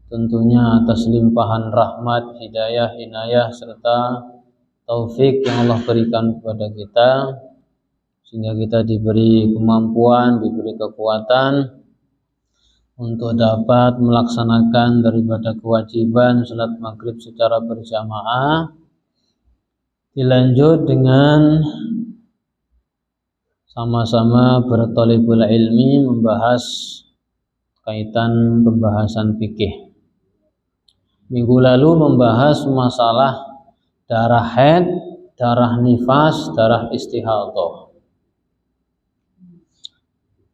tentunya atas limpahan rahmat, hidayah, inayah serta taufik yang Allah berikan kepada kita, sehingga kita diberi kemampuan, diberi kekuatan untuk dapat melaksanakan daripada kewajiban salat maghrib secara berjamaah. Dilanjut dengan sama-sama berthalibul ilmi membahas kaitan pembahasan fikih. Minggu lalu membahas masalah darah haid, darah nifas, darah istihadhah.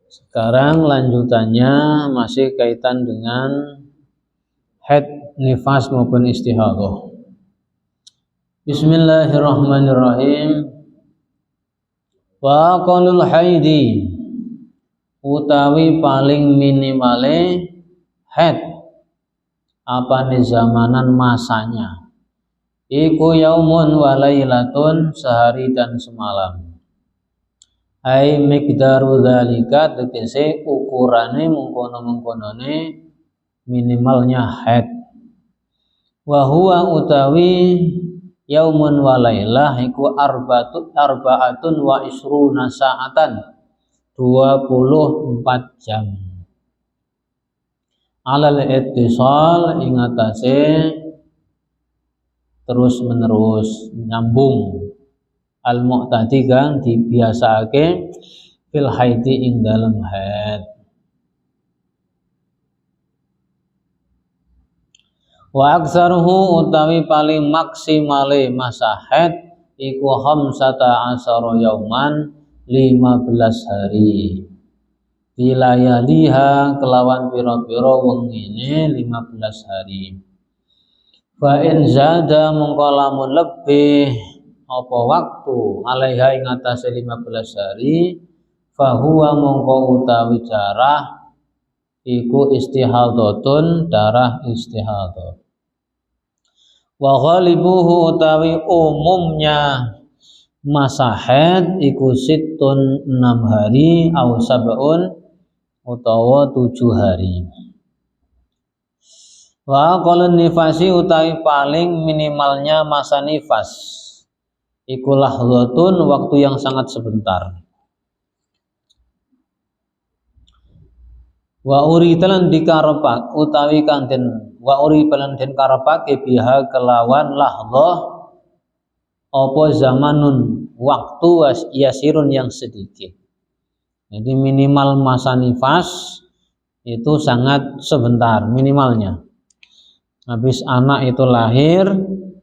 Sekarang lanjutannya masih kaitan dengan haid, nifas maupun istihadhah. Bismillahirrahmanirrahim. Wa aqallul haidi utawi paling minimale haid apane zamanan masanya iku yaumun wa lailatun, sehari dan semalam. Ai miqdaru dzalika, tegese ukurane mengkono-mengkonone minimalnya haid. Wa huwa utawi yaumun wa lailah iku arba'atun wa isruna sa'atan, 24 jam. Alal ittisal, ing atase terus menerus nyambung, al mu'tadi kang dibiasaake fil haidi ing dalem haid. Wa aksaruhu utawi paling maksimale masa haid iku khamsata asyara yauman, 15 hari. Dilayaliha kelawan pira-pira wengine 15 hari. Fa in zada mongko lamun lebih apa waktu alaiha ing atase 15 hari, fa huwa mongko utawi darah iku istihadhatun, darah istihadhah. Wa ghalibuhu utawi umumnya masa haid iku situn, 6 hari, au sab'un utawa 7 hari. Wa aqallun nifasi utawi paling minimalnya masa nifas iku lahdhatun, waktu yang sangat sebentar. Wa uri telan dikarepak utawi kang den wa uri pelan den karepake biha kelawan lahdhah apa zamanun, waktu yasirun yang sedikit. Jadi minimal masa nifas itu sangat sebentar minimalnya. Habis anak itu lahir,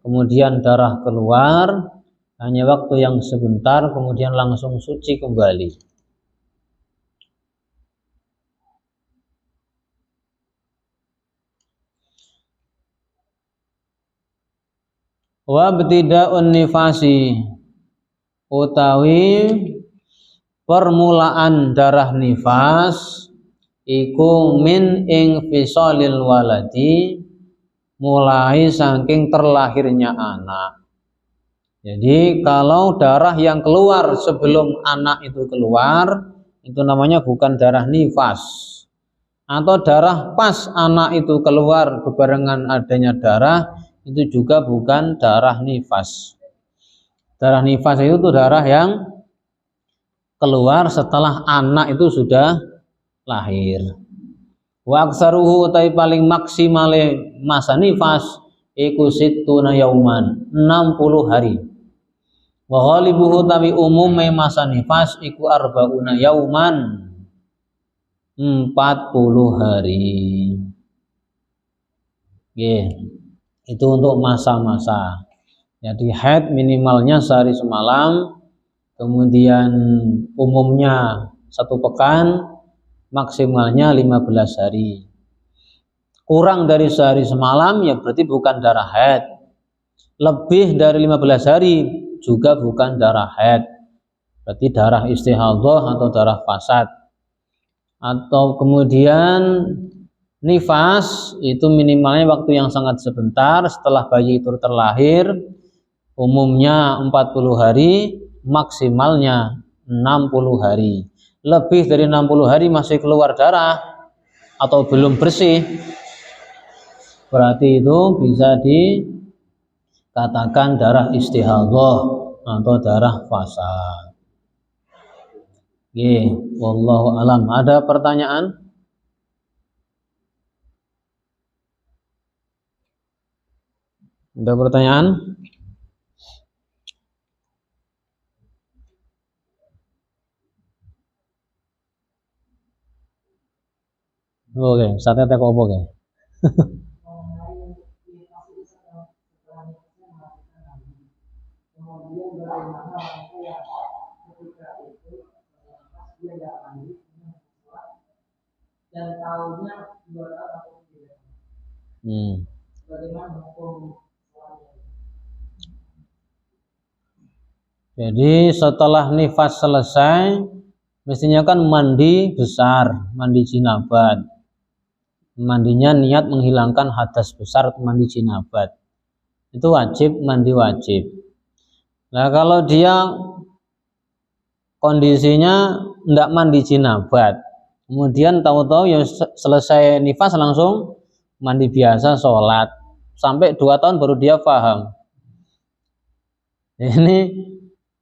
kemudian darah keluar, hanya waktu yang sebentar, kemudian langsung suci kembali. Wa btida'un nifasi utawi permulaan darah nifas iku min ing fisalil waladi, mulai saking terlahirnya anak. Jadi kalau darah yang keluar sebelum anak itu keluar, itu namanya bukan darah nifas. Atau darah pas anak itu keluar bebarengan adanya darah, itu juga bukan darah nifas. Darah nifas itu tuh darah yang keluar setelah anak itu sudah lahir. Wa aksaruhu utai paling maksimale masa nifas iku sittuna yauman, 60 hari. Wa ghalibuhu tawi umume masa nifas iku arba'una yauman, 40 hari. Itu untuk masa-masa. Jadi haid minimalnya sehari semalam, kemudian umumnya 1 pekan, maksimalnya 15 hari. Kurang dari sehari semalam ya berarti bukan darah haid. Lebih dari 15 hari juga bukan darah haid. Berarti darah istihadhah atau darah fasad. Atau kemudian nifas itu minimalnya waktu yang sangat sebentar, setelah bayi itu terlahir, umumnya 40 hari, maksimalnya 60 hari. Lebih dari 60 hari masih keluar darah, atau belum bersih, berarti itu bisa dikatakan darah istihadhah atau darah fasad. Wallahu alam. Ada pertanyaan? Ada pertanyaan? Oke, saatnya teko apa oke? Dan tahunnya 2 tahun atau 3 tahun. Bagaimana hukum? Jadi setelah nifas selesai, mestinya kan mandi besar, mandi jinabat. Mandinya niat menghilangkan hadas besar atau mandi jinabat. Itu wajib, mandi wajib. Nah kalau dia kondisinya tidak mandi jinabat, kemudian tahu-tahu ya selesai nifas langsung mandi biasa sholat, sampai 2 tahun baru dia paham. Ini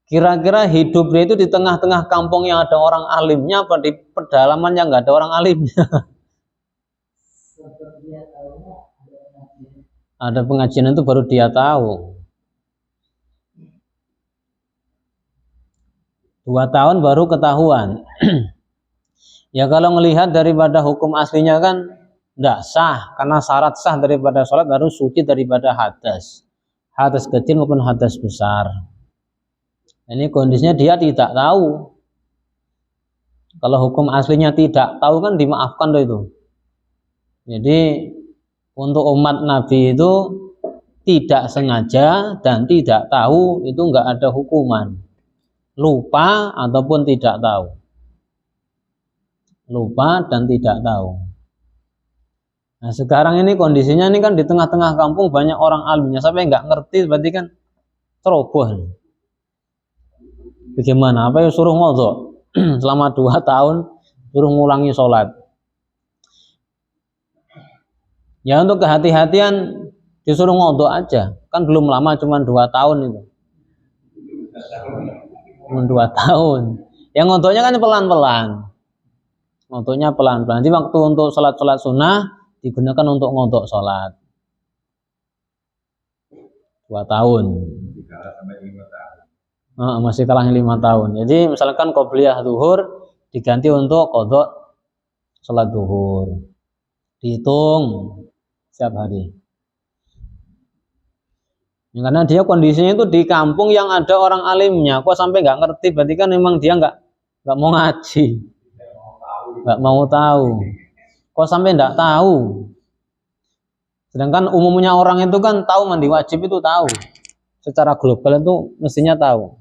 kira-kira hidup dia itu di tengah-tengah kampung yang ada orang alimnya apa di pedalaman yang nggak ada orang alimnya? Ada pengajian itu baru dia tahu. 2 tahun baru ketahuan. Ya kalau melihat daripada hukum aslinya kan tidak sah, karena syarat sah daripada sholat harus suci daripada hadas kecil maupun hadas besar. Ini kondisinya dia tidak tahu. Kalau hukum aslinya tidak tahu kan dimaafkan loh itu. Jadi untuk umat Nabi itu tidak sengaja dan tidak tahu itu enggak ada hukuman. Lupa ataupun tidak tahu. Lupa dan tidak tahu. Nah sekarang ini kondisinya ini kan di tengah-tengah kampung banyak orang alimnya, sampai enggak ngerti berarti kan ceroboh. Bagaimana? Apa yang suruh ngodok selama 2 tahun suruh ngulangi sholat? Ya untuk kehati-hatian disuruh ngodok aja, kan belum lama cuma 2 tahun itu. Cuma 2 tahun. Yang ngodoknya kan pelan-pelan. Ngodoknya pelan-pelan. Nanti waktu untuk sholat sunnah digunakan untuk ngodok sholat. 2 tahun. Masih kalahnya 5 tahun. Jadi misalkan qobliyah zuhur diganti untuk qodok sholat zuhur. Dihitung setiap hari. Ya, karena dia kondisinya itu di kampung yang ada orang alimnya. Kok sampai nggak ngerti? Berarti kan memang dia nggak mau ngaji, nggak mau tahu. Kok sampai nggak tahu? Sedangkan umumnya orang itu kan tahu mandi wajib itu tahu. Secara global itu mestinya tahu.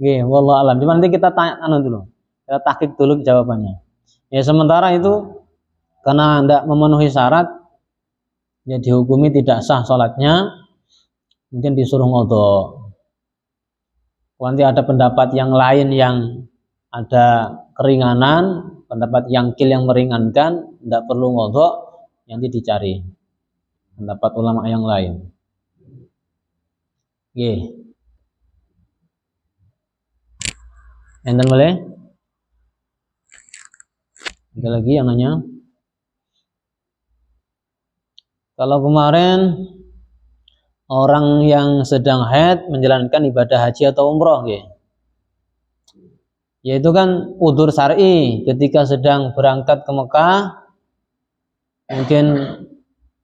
Wallahu alam. Cuma nanti kita tanya dulu. Kita tahqiq dulu jawabannya. Ya sementara itu karena tidak memenuhi syarat, ya dihukumi tidak sah sholatnya, mungkin disuruh ngodok. Nanti ada pendapat yang lain yang ada keringanan, pendapat yangkil yang meringankan, tidak perlu ngodok, nanti dicari pendapat ulama yang lain. Enten boleh? Ada lagi yang nanya? Kalau kemarin orang yang sedang haid menjalankan ibadah haji atau umroh, yaitu kan udzur syar'i ketika sedang berangkat ke Mekah, mungkin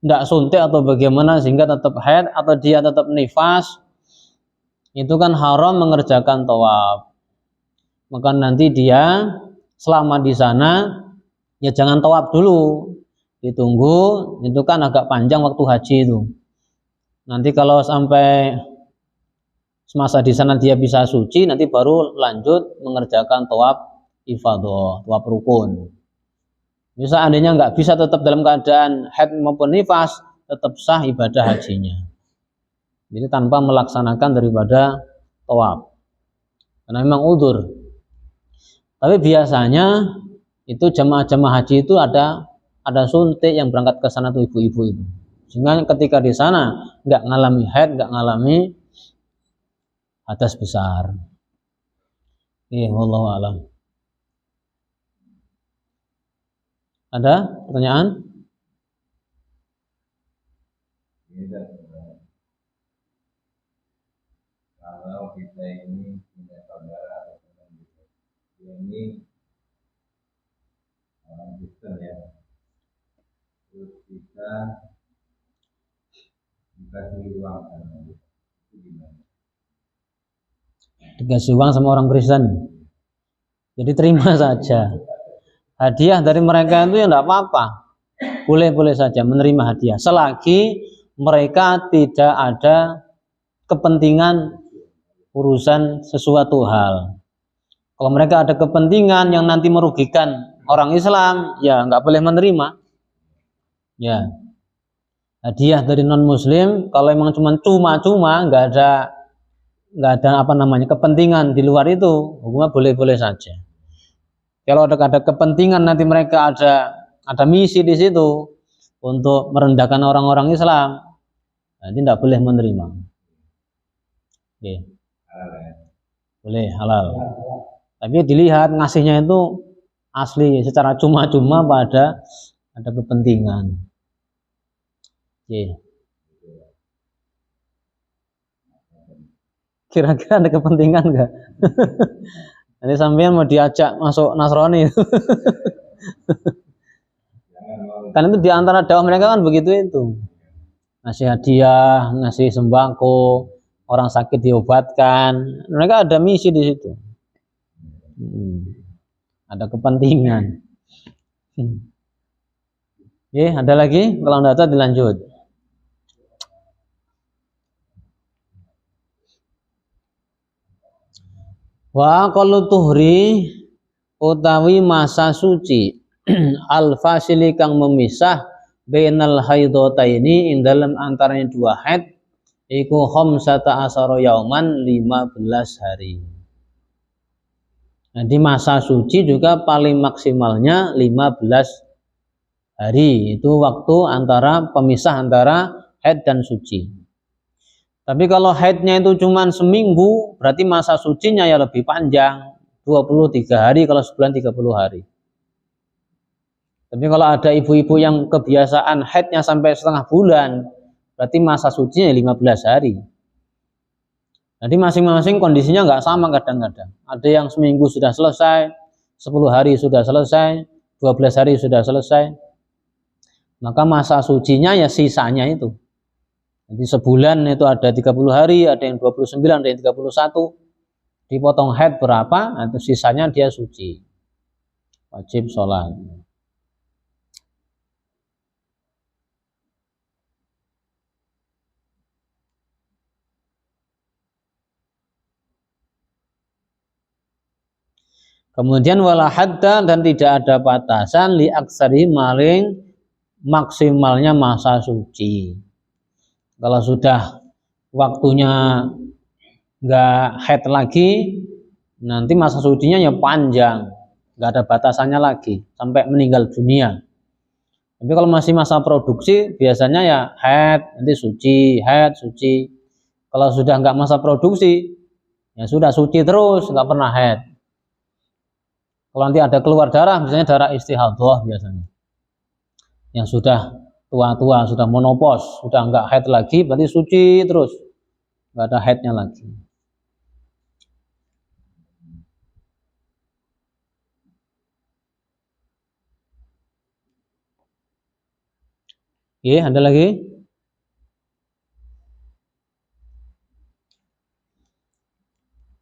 tidak suntik atau bagaimana sehingga tetap haid atau dia tetap nifas, itu kan haram mengerjakan tawaf. Maka nanti dia selama di sana ya jangan tawaf dulu, ditunggu, itu kan agak panjang waktu haji itu. Nanti kalau sampai semasa di sana dia bisa suci, nanti baru lanjut mengerjakan tawaf ifadah, tawaf rukun. Bisa andainya nggak bisa tetap dalam keadaan haid maupun nifas, tetap sah ibadah hajinya. Jadi tanpa melaksanakan daripada tawaf. Karena memang udzur. Tapi biasanya itu jemaah-jemaah haji itu ada suntik yang berangkat ke sana tuh ibu-ibu itu. Sehingga ketika di sana nggak ngalami haid, nggak ngalami hadas besar. Iya, wallahu a'lam. Ada pertanyaan? Kalau kita ini punya saudara atau teman gitu, ini orang Kristen ya, terus kita dikasih uang sama dia, itu gimana? Dikasih uang sama orang Kristen, jadi terima saja. Hadiah dari mereka itu ya enggak apa-apa, boleh-boleh saja menerima hadiah selagi mereka tidak ada kepentingan urusan sesuatu hal. Kalau mereka ada kepentingan yang nanti merugikan orang Islam, ya nggak boleh menerima. Ya, hadiah dari non Muslim kalau emang cuma-cuma nggak ada apa namanya kepentingan di luar itu, hukumnya boleh-boleh saja. Kalau ada kepentingan nanti mereka ada misi di situ untuk merendahkan orang-orang Islam, nanti tidak boleh menerima. Oke. Boleh halal. Tapi dilihat ngasihnya itu asli secara cuma-cuma pada ada kepentingan. Oke. Kira-kira ada kepentingan nggak? Nanti sampean mau diajak masuk Nasrani. Kan itu diantara dakwah mereka kan begitu itu. Ngasih hadiah, ngasih sembako, orang sakit diobatkan. Mereka ada misi di situ. Ada kepentingan. Ada lagi? Kalau tidak ada dilanjut. Wa qalu tuhri utawi masa suci al-fasili kang memisah bainal haidataini ing dalem antaranya dua haid iku khamsata asara yauman 15 hari. Nah, di masa suci juga paling maksimalnya 15 hari. Itu waktu antara pemisah antara haid dan suci. Tapi kalau haidnya itu cuma seminggu, berarti masa sucinya ya lebih panjang, 23 hari kalau sebulan 30 hari. Tapi kalau ada ibu-ibu yang kebiasaan haidnya sampai setengah bulan, berarti masa sucinya 15 hari. Jadi masing-masing kondisinya nggak sama kadang-kadang. Ada yang seminggu sudah selesai, 10 hari sudah selesai, 12 hari sudah selesai. Maka masa sucinya ya sisanya itu. Jadi sebulan itu ada 30 hari, ada yang 29, ada yang 31. Dipotong haid berapa, itu sisanya dia suci. Wajib sholat. Kemudian wala hadda dan tidak ada batasan li aksari maling maksimalnya masa suci. Kalau sudah waktunya nggak haid lagi, nanti masa sucinya ya panjang, nggak ada batasannya lagi sampai meninggal dunia. Tapi kalau masih masa produksi, biasanya ya haid, nanti suci, haid, suci. Kalau sudah nggak masa produksi, ya sudah suci terus, nggak pernah haid. Kalau nanti ada keluar darah, misalnya darah istihadhah biasanya, yang sudah tua-tua, sudah monopos, sudah enggak haid lagi, berarti suci terus, enggak ada haidnya lagi. Ada lagi?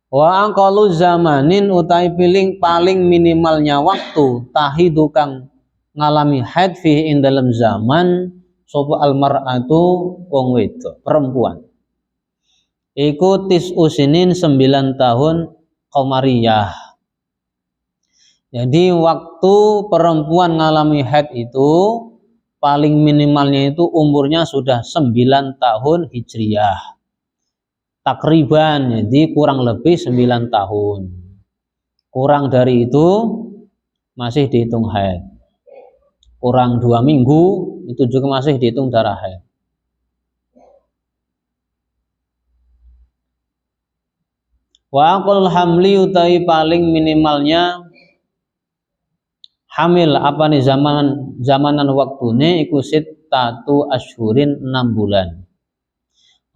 Wa aqallu zamanin utai paling minimalnya waktu tahidu kang ngalami haid fi ing dalam zaman sapa almar'atu wong wedok perempuan iku tis'usinin 9 tahun qamariyah. Jadi waktu perempuan ngalami haid itu paling minimalnya itu umurnya sudah 9 tahun hijriyah takriban, jadi kurang lebih 9 tahun. Kurang dari itu masih dihitung haid. Kurang 2 minggu itu juga masih dihitung darah haid. Wa aqal hamli utawi paling minimalnya hamil apa nih zamanan waktune iku sittatu asyhurin 6 bulan.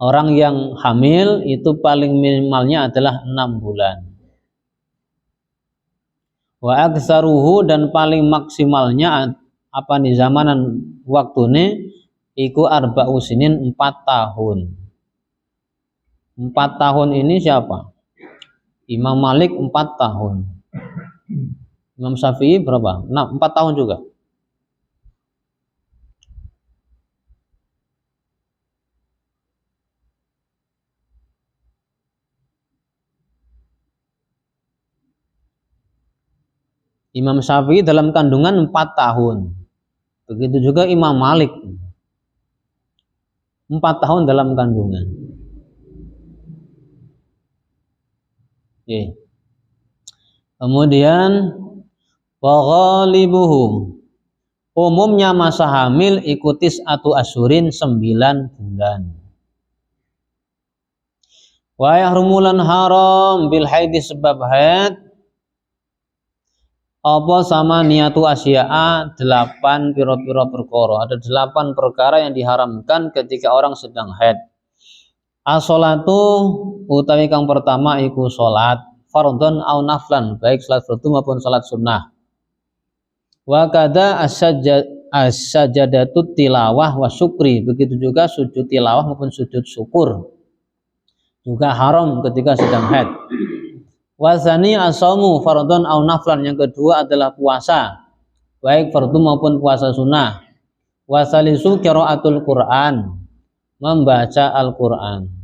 Orang yang hamil itu paling minimalnya adalah 6 bulan. Wa aktsaruhu dan paling maksimalnya apa nih zamanan waktune iku arba'u sinin 4 tahun. 4 tahun ini siapa? Imam Malik 4 tahun. Imam Syafi'i berapa? 4 tahun juga. Imam Syafi'i dalam kandungan 4 tahun. Begitu juga Imam Malik 4 tahun dalam kandungan. Oke. Kemudian wa ghalibuhu umumnya masa hamil ikutis atu asyurin 9 bulan. Wa yahrumulan haram bil haidi sebab haid apa sama niatu asya'a 8 piro-piro perkara. Ada 8 perkara yang diharamkan ketika orang sedang haid. As-sholatu utawi kang pertama iku salat fardhon au naflan, baik salat fardu maupun salat sunnah. Wa kada as-sajadatu tilawah wa syukri, begitu juga sujud tilawah maupun sujud syukur juga haram ketika sedang haid. Wazani as-saumu fardhon au naflan, yang kedua adalah puasa baik fardu maupun puasa sunnah. Wasalisu qiraatul Quran, membaca Al-Quran.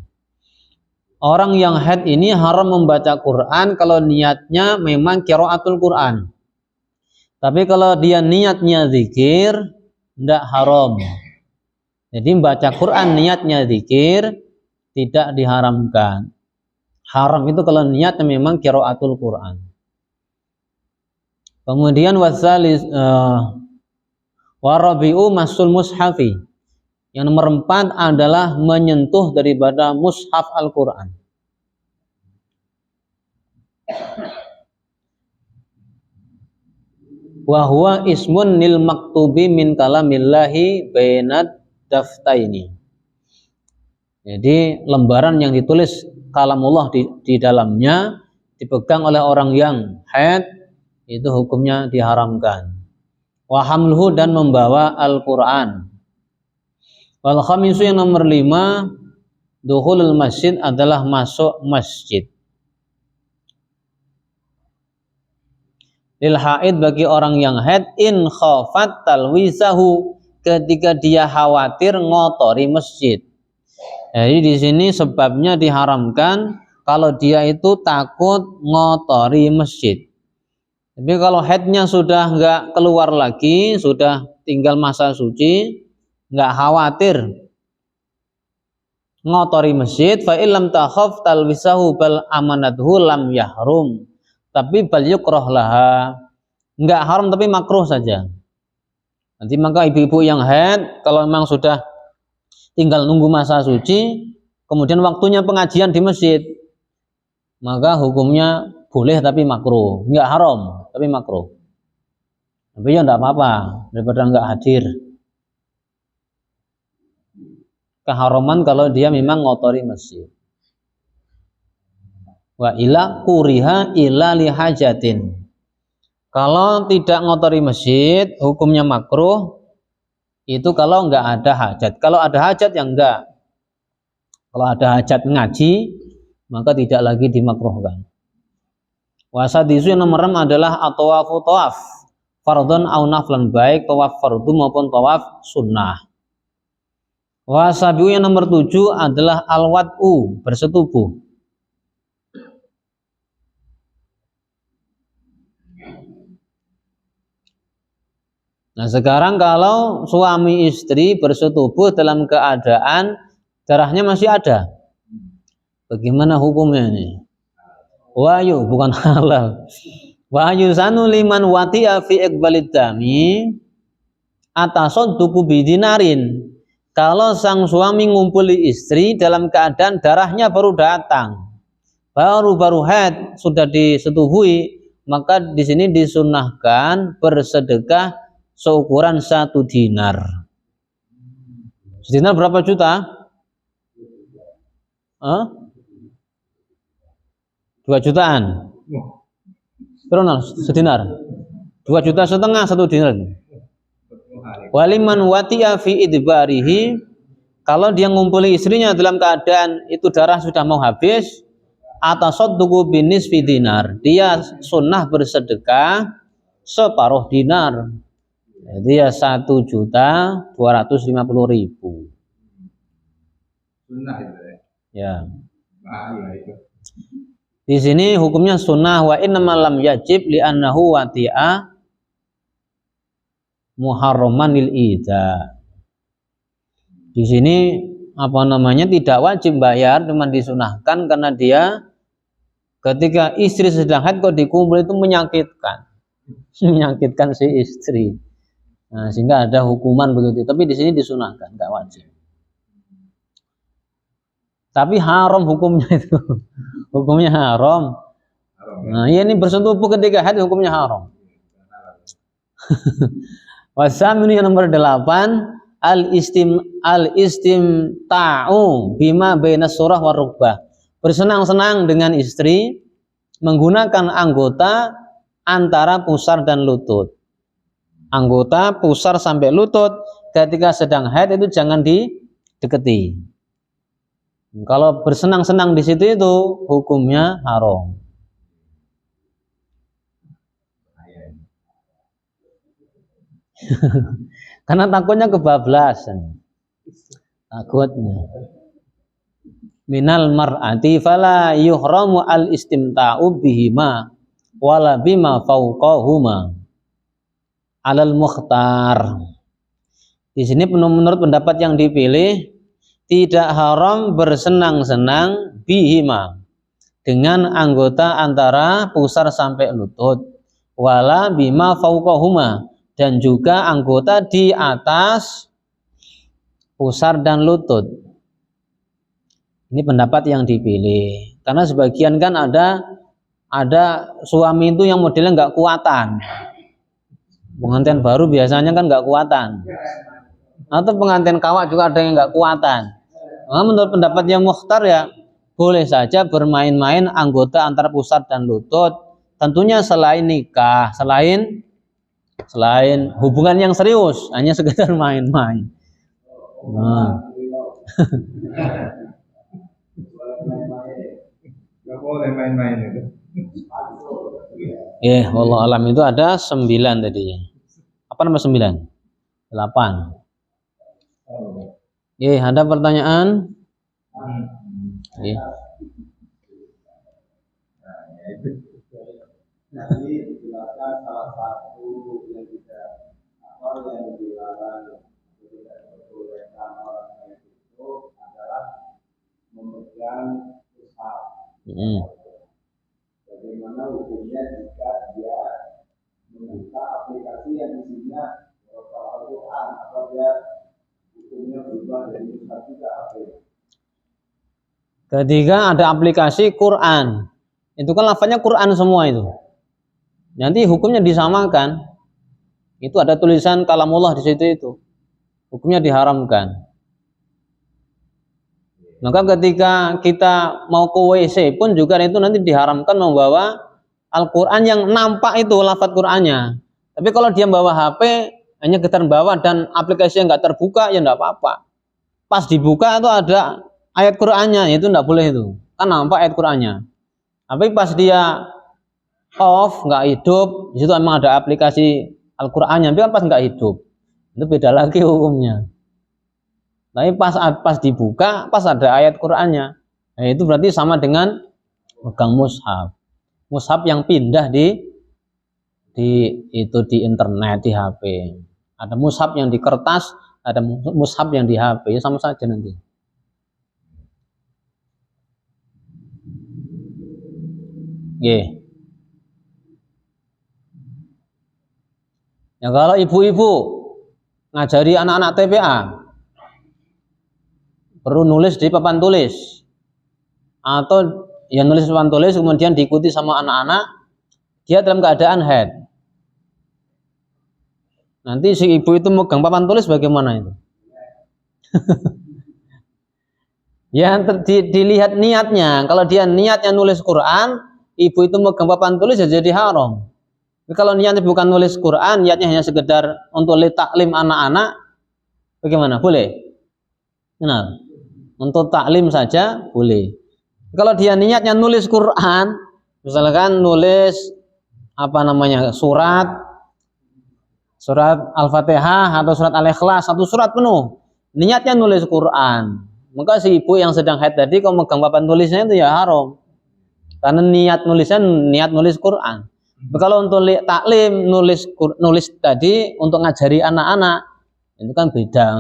Orang yang haid ini haram membaca Quran kalau niatnya memang qiraatul Quran. Tapi kalau dia niatnya zikir, tidak haram. Jadi membaca Quran niatnya zikir tidak diharamkan. Haram itu kalau niatnya memang qiraatul Quran. Kemudian warabi'u masul mushafi. Yang nomor 4 adalah menyentuh daripada mushaf Al-Quran. Wa huwa ismun lil maktubi min kalamillahi bainad daftaini. Jadi lembaran yang ditulis kalamullah di dalamnya dipegang oleh orang yang haid itu hukumnya diharamkan. Wa hamluhu, dan membawa Al-Quran. Wal khamisu, yang nomor 5, dukhulul masjid adalah masuk masjid. Lil haid, bagi orang yang haid, in khafat talwisahu, ketika dia khawatir ngotori masjid. Jadi di sini sebabnya diharamkan kalau dia itu takut ngotori masjid. Tapi kalau haidnya sudah nggak keluar lagi, sudah tinggal masa suci, nggak khawatir ngotori masjid, fa illam takhaf talwisahu bal amanathu lam yahrum. Tapi bal yukrah laha, nggak haram tapi makruh saja. Nanti maka ibu-ibu yang haid kalau memang sudah tinggal nunggu masa suci, kemudian waktunya pengajian di masjid, maka hukumnya boleh tapi makruh, nggak haram tapi makruh. Tapi ya enggak apa-apa daripada enggak hadir. Keharaman kalau dia memang ngotori masjid. Wa ila kuriha ila lihajatin. Kalau tidak ngotori masjid, hukumnya makruh. Itu kalau enggak ada hajat. Kalau ada hajat ya enggak. Kalau ada hajat ngaji, maka tidak lagi dimakruhkan. Wasadisu, yang nomor 6 adalah at-tawafu tawaf fardhon au naflan, baik tawaf fardu maupun tawaf sunnah. Wasabiu, yang nomor 7 adalah al-wad'u, bersetubuh. Nah sekarang kalau suami istri bersetubuh dalam keadaan darahnya masih ada, bagaimana hukumnya ini? Wahyu bukan halal. Wahyu sanu liman wati'a fi iqbalid dami atasadduqu bidinarin. Kalau sang suami ngumpuli istri dalam keadaan darahnya baru datang, baru haid sudah disetubui, maka di sini disunahkan bersedekah seukuran 1 dinar. Dinar berapa juta? 2 jutaan. Berapa sedinar? 2,5 juta 1 dinar. Waliman wati'a fi idbarihi, kalau dia ngumpuli istrinya dalam keadaan itu darah sudah mau habis, atasadduqu binisfi dinar, dia sunnah bersedekah separuh dinar. Jadi ya 1.250.000. Sunnah itu ya. Bahaya itu. Di sini hukumnya sunnah, wa innamal lam yajib li'annahu wati'a muharramanil ida. Di sini tidak wajib bayar, cuma disunahkan karena dia ketika istri sedang haid kok dikumpul itu menyakitkan si istri. Nah, sehingga ada hukuman begitu. Tapi di sini disunahkan, nggak wajib. Tapi haram hukumnya itu. Hukumnya haram. Nah, ini bersetubuh ketika haid hukumnya haram. Wasamini yang nomor 8, al-istimta'u bima baina surah wa rukbah. Bersenang-senang dengan istri menggunakan anggota antara pusar dan lutut. Anggota pusar sampai lutut ketika sedang haid itu jangan dideketi. Kalau bersenang-senang di situ itu hukumnya haram. Karena takutnya kebablasan. Takutnya. Minal mar'ati fala yuhramu al-istimta'u bihima wala bima fauqahuma alal mukhtar. Di sini menurut pendapat yang dipilih tidak haram bersenang-senang bihima dengan anggota antara pusar sampai lutut, wala bima fauqahuma, dan juga anggota di atas pusar dan lutut. Ini pendapat yang dipilih karena sebagian kan ada suami itu yang modelnya nggak kuatan. Pengantin baru biasanya kan nggak kuatan, atau pengantin kawat juga ada yang nggak kuatan. Nah, menurut pendapatnya Mukhtar ya boleh saja bermain-main anggota antara pusar dan lutut, tentunya selain nikah, selain hubungan yang serius, hanya sekedar main-main. Nah. Gak boleh main-main itu. Allah alam itu ada 9 tadi. Apa nama 9? 8. Ada pertanyaan? Nanti dijelaskan salah satu yang dilarang tidak diperbolehkan orang lain itu adalah memegang mushaf. Bagaimana hukumnya jika dia membuka aplikasi yang isinya Al-Quran, atau dia hukumnya berubah dari mushaf juga apa? Ketika ada aplikasi Quran, itu kan lafaznya Quran semua itu. Nanti hukumnya disamakan. Itu ada tulisan kalamullah di situ itu. Hukumnya diharamkan. Maka ketika kita mau ke WC pun juga itu nanti diharamkan membawa Al-Quran yang nampak itu lafaz Qurannya. Tapi kalau dia bawa HP hanya sekedar bawa dan aplikasi yang nggak terbuka ya nggak apa-apa. Pas dibuka itu ada ayat Qurannya, itu nggak boleh itu. Kan nampak ayat Qurannya. Tapi pas dia off, nggak hidup, di situ memang ada aplikasi Al-Qurannya, tapi kan pas nggak hidup, itu beda lagi hukumnya. Tapi pas dibuka, pas ada ayat Qurannya, itu berarti sama dengan megang mushaf. Mushaf yang pindah di internet, di HP. Ada mushaf yang di kertas, ada mushaf yang di HP, sama saja nanti. Nggih. Ya kalau ibu-ibu ngajari anak-anak TPA perlu nulis di papan tulis atau ya nulis papan tulis kemudian diikuti sama anak-anak, dia dalam keadaan head. Nanti si ibu itu megang papan tulis bagaimana itu? Ya dilihat niatnya. Kalau dia niatnya nulis Quran, ibu itu megang papan tulis ya jadi haram. Tapi kalau niatnya bukan nulis Quran, niatnya hanya sekedar untuk taklim anak-anak, bagaimana? Boleh? Nah, untuk taklim saja boleh. Kalau dia niatnya nulis Quran, misalkan nulis surat Al-Fatihah atau surat Al-Ikhlas, satu surat penuh, niatnya nulis Quran, maka si ibu yang sedang haid tadi kalau megang papan tulisnya itu ya haram, karena niat nulisnya niat nulis Quran. Kalau untuk taklim nulis tadi untuk ngajari anak-anak itu kan beda,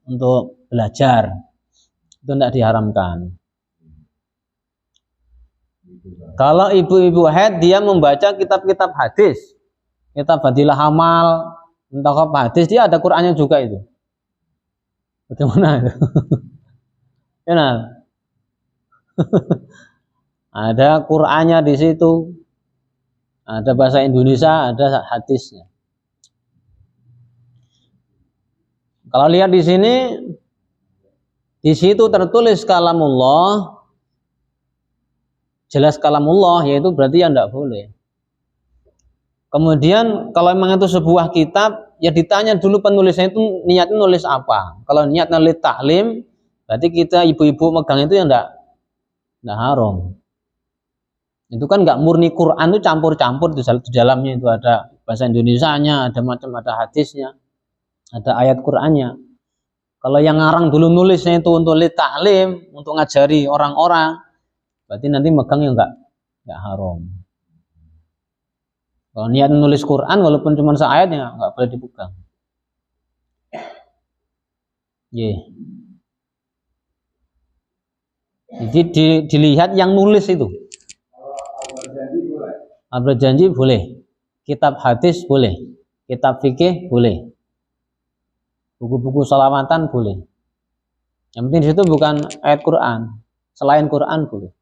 untuk belajar itu tidak diharamkan. Kalau ibu-ibu haid dia membaca kitab-kitab hadis, kitab Fadilah Amal, entah apa hadis, dia ada Qur'annya juga itu. Bagaimana itu? Benar. Ada Qur'annya di situ. Ada bahasa Indonesia, ada hadisnya. Kalau lihat di sini, di situ tertulis kalamullah, jelas kalamullah, yaitu berarti ya tidak boleh. Kemudian kalau memang itu sebuah kitab, ya ditanya dulu penulisnya itu niatnya nulis apa. Kalau niatnya nulis taklim, berarti kita ibu-ibu megang itu ya tidak haram. Itu kan nggak murni Quran, itu campur-campur di dalamnya, itu ada bahasa Indonesianya, ada hadisnya, ada ayat Qurannya. Kalau yang ngarang dulu nulisnya itu untuk taklim, untuk ngajari orang-orang, berarti nanti megang ya nggak haram. Kalau niat nulis Quran walaupun cuma seayat ya nggak boleh dipegang. Yeah. Jadi dilihat yang nulis itu. Berjanji boleh, kitab hadis boleh, kitab fikih boleh, buku-buku sholawatan boleh. Yang penting di situ bukan ayat Quran, selain Quran boleh.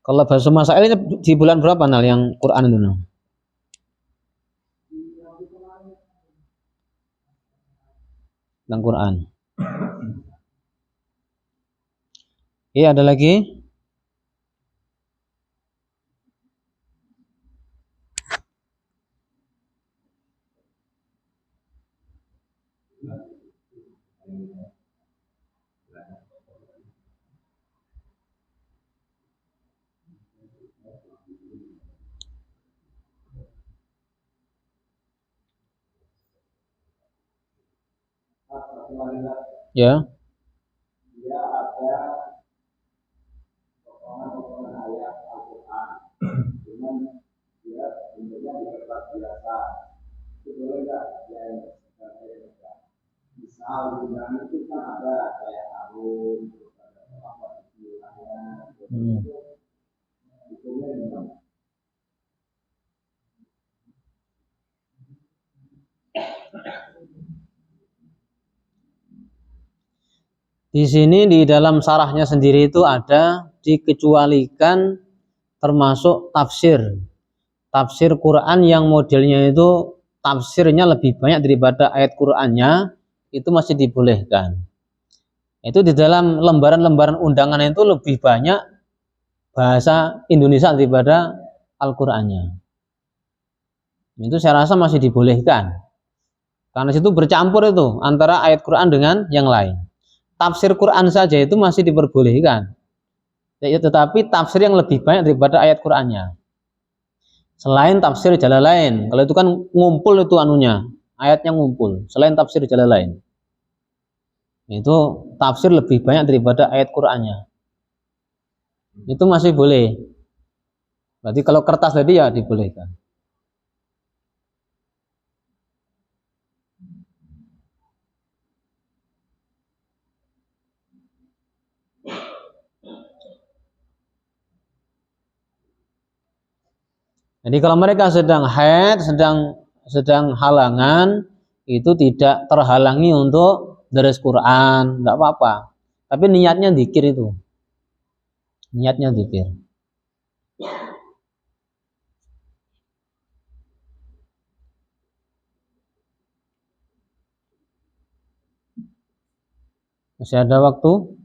Kalau bahasa masail ini di bulan berapa Nal yang Quran itu Nal? Tentang Quran. Iya, ada lagi? Ya. Dia ada potongan-potongan ayat Al-Quran, cuman dia bentuknya di kertas biasa. Itu boleh nggak? Misal di dalam itu kan ada kayak harum, terus ada apa istilahnya, hukumnya gimana? Di sini di dalam sarahnya sendiri itu ada dikecualikan termasuk tafsir Quran yang modelnya itu tafsirnya lebih banyak daripada ayat Qurannya, itu masih dibolehkan. Itu di dalam lembaran-lembaran undangan itu lebih banyak bahasa Indonesia daripada Al-Qurannya. Itu saya rasa masih dibolehkan. Karena situ bercampur itu antara ayat Quran dengan yang lain. Tafsir Quran saja itu masih diperbolehkan. Ya, tetapi tafsir yang lebih banyak daripada ayat Qurannya. Selain tafsir Jalalain, kalau itu kan ngumpul itu anunya, ayatnya ngumpul. Selain tafsir Jalalain, itu tafsir lebih banyak daripada ayat Qurannya. Itu masih boleh. Berarti kalau kertas tadi ya dibolehkan. Jadi kalau mereka sedang haid, sedang halangan, itu tidak terhalangi untuk deres Quran, enggak apa-apa. Tapi niatnya dzikir itu. Niatnya dzikir. Masih ada waktu?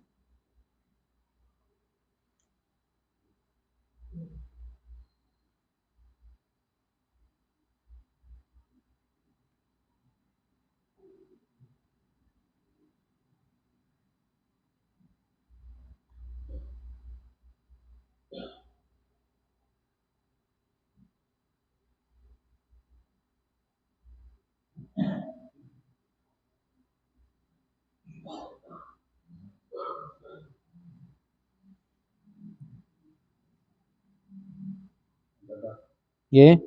Nggih.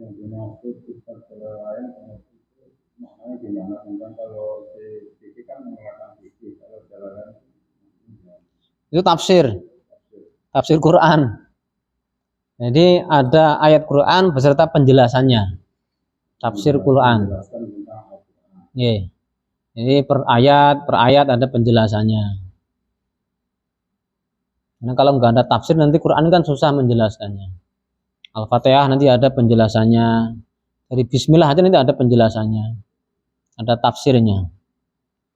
Yang dimaksud kita lain maknanya gimana? Tentang kalau di kan menggunakan fikih, kalau jalan Itu tafsir. Tafsir Quran. Jadi ada ayat Quran beserta penjelasannya. Tafsir Quran. Nggih. Jadi per ayat ada penjelasannya. Karena kalau nggak ada tafsir nanti Quran kan susah menjelaskannya. Al-Fatihah nanti ada penjelasannya. Dari Bismillah aja nanti ada penjelasannya. Ada tafsirnya.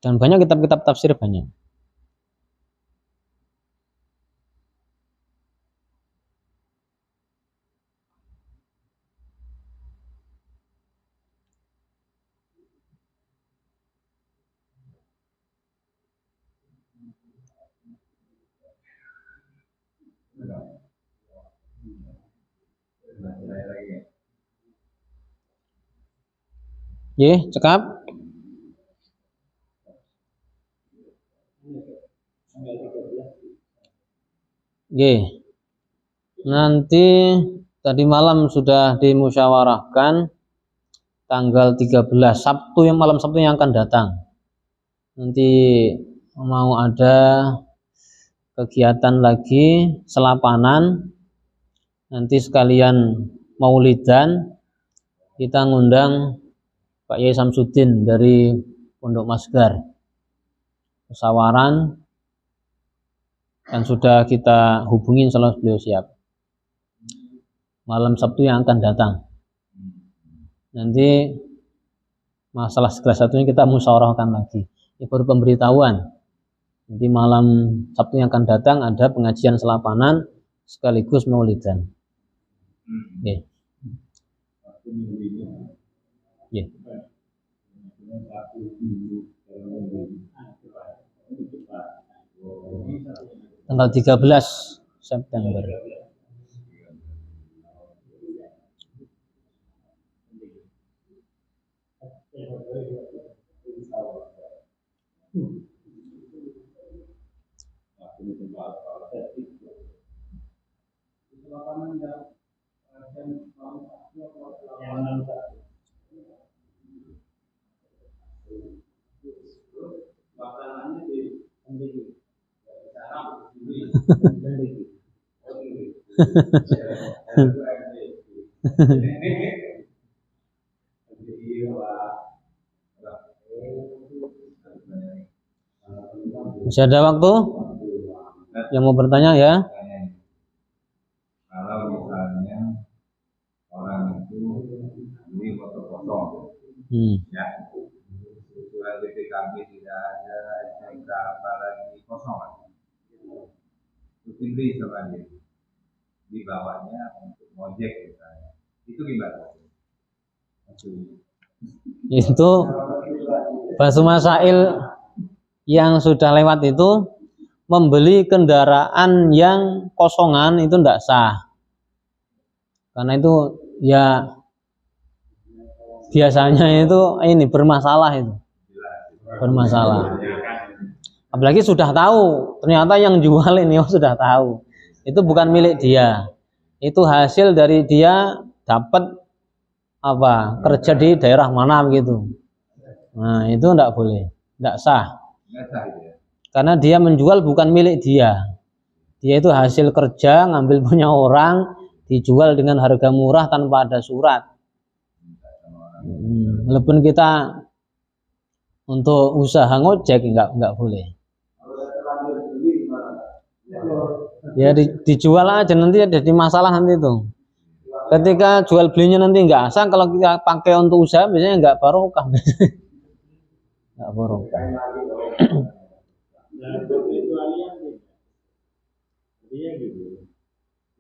Dan banyak kitab-kitab tafsir banyak. Nggih, cekap. Nggih. Nanti tadi malam sudah dimusyawarahkan tanggal 13 Sabtu yang malam Sabtu yang akan datang. Nanti mau ada kegiatan lagi selapanan. Nanti sekalian maulidan kita ngundang Pak Yai Samsudin dari Pondok Masgar. Pesawaran dan sudah kita hubungin kalau beliau siap. Malam Sabtu yang akan datang. Nanti masalah segala satunya kita musyawarahkan lagi. Ini baru pemberitahuan. Nanti malam Sabtu yang akan datang ada pengajian selapanan sekaligus maulidan. Oke. Yeah. Tanggal 13 September. Masih ada waktu? Yang mau bertanya ya? Kalau misalnya orang itu beli foto-foto, ya, surat BPKB tidak ada, STNK apalagi kosong, itu dibeli sama dia, dibawanya untuk ngojek misalnya, itu gimana? Itu bahasa masail yang sudah lewat itu, membeli kendaraan yang kosongan itu tidak sah. Karena itu ya biasanya itu ini bermasalah itu. Bermasalah. Apalagi sudah tahu, ternyata yang jual ini sudah tahu. Itu bukan milik dia. Itu hasil dari dia dapat apa? Kerja di daerah mana gitu. Nah, itu tidak boleh, tidak sah. Karena dia menjual bukan milik dia. Dia itu hasil kerja, ngambil punya orang, dijual dengan harga murah tanpa ada surat. Walaupun kita untuk usaha ngojek enggak boleh. Ya dijual aja, nanti jadi masalah nanti itu. Ketika jual belinya nanti enggak sah, kalau kita pakai untuk usaha biasanya enggak barokah. Enggak barokah. Dia gitu.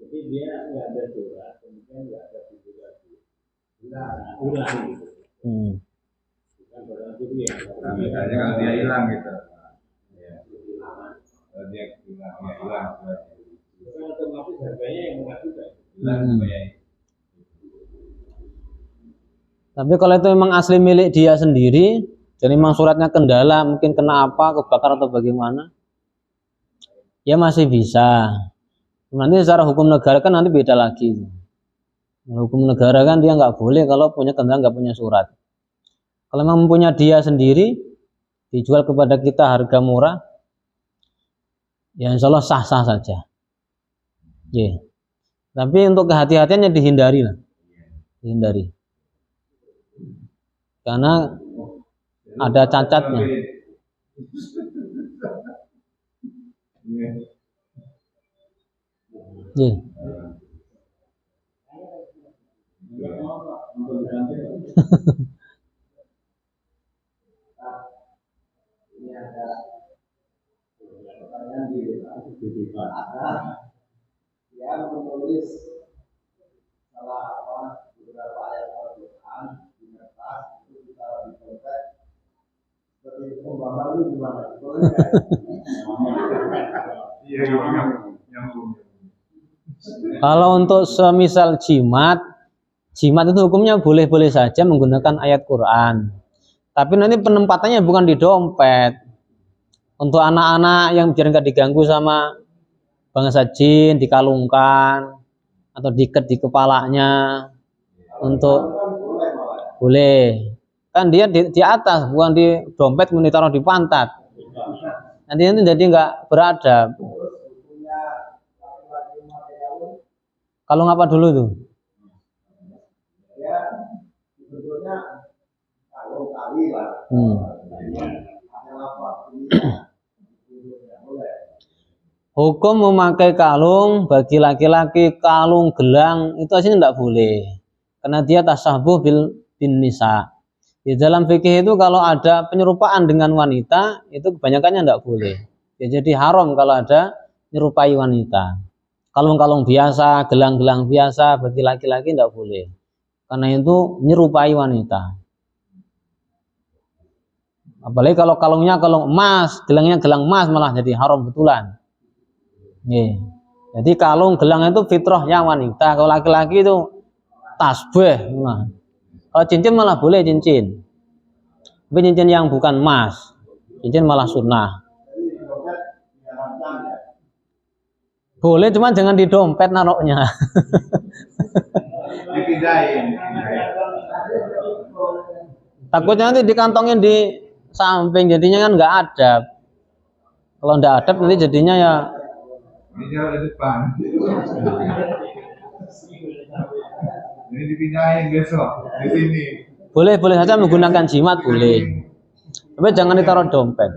Jadi dia nggak ada surat, kemudian nggak ada publikasi. Hilang gitu. Bukan barang bukti ya. Misalnya kalau dia hilang gitu. Ya. Kalau dia hilang. Bukan otomatis harganya yang mengajukan. Tapi kalau itu memang asli milik dia sendiri, jadi memang suratnya kendala, mungkin kena apa, kebakar atau bagaimana, ya masih bisa. Nanti secara hukum negara kan nanti beda lagi. Hukum negara kan dia nggak boleh kalau punya kendaraan nggak punya surat. Kalau memang punya dia sendiri, dijual kepada kita harga murah, ya insya Allah sah-sah saja. Yeah. Tapi untuk kehati-hatiannya dihindari lah, dihindari. Karena ada cacatnya. Yeah. Ini ada pertanyaan dia menulis salah beberapa ayat Al-Quran di kertas itu ditaruh di dompet. Seperti itu pembahasan itu gimana? Iya, nyambung. Kalau untuk semisal jimat itu hukumnya boleh-boleh saja menggunakan ayat Quran. Tapi nanti penempatannya bukan di dompet. Untuk anak-anak yang biar nggak diganggu sama bangsa jin, dikalungkan atau diikat di kepalanya. Untuk boleh. Kan dia di atas, bukan di dompet, kemudian ditaruh di pantat. Nanti itu jadi nggak beradab. Kalung apa dulu tuh? Ya, sebetulnya kalung kali lah. Hukum memakai kalung bagi laki-laki, kalung gelang itu aslinya tidak boleh, karena dia tasyabuh bin nisa. Di dalam fikih itu kalau ada penyerupaan dengan wanita itu kebanyakannya tidak boleh. Ya, jadi haram kalau ada menyerupai wanita. Kalung-kalung biasa, gelang-gelang biasa bagi laki-laki tidak boleh, karena itu menyerupai wanita. Apalagi kalau kalungnya kalung emas, gelangnya gelang emas, malah jadi haram betulan. Jadi kalung gelang itu fitrahnya wanita. Kalau laki-laki itu tasbih. Kalau cincin malah boleh cincin. Tapi cincin yang bukan emas, cincin malah sunnah. Boleh, cuma jangan di dompet naroknya. Dipindahin. Takutnya nanti dikantongin di samping, jadinya kan nggak adab. Kalau nggak adab nanti jadinya ya. Ini jalan di depan. Ini dipindahin besok di sini. Boleh saja menggunakan jimat boleh. Tapi jangan ditaruh dompet.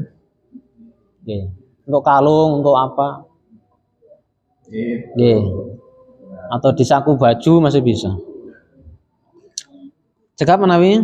Oke. Untuk kalung, untuk apa? Atau di saku baju masih bisa. Cekap Nawi?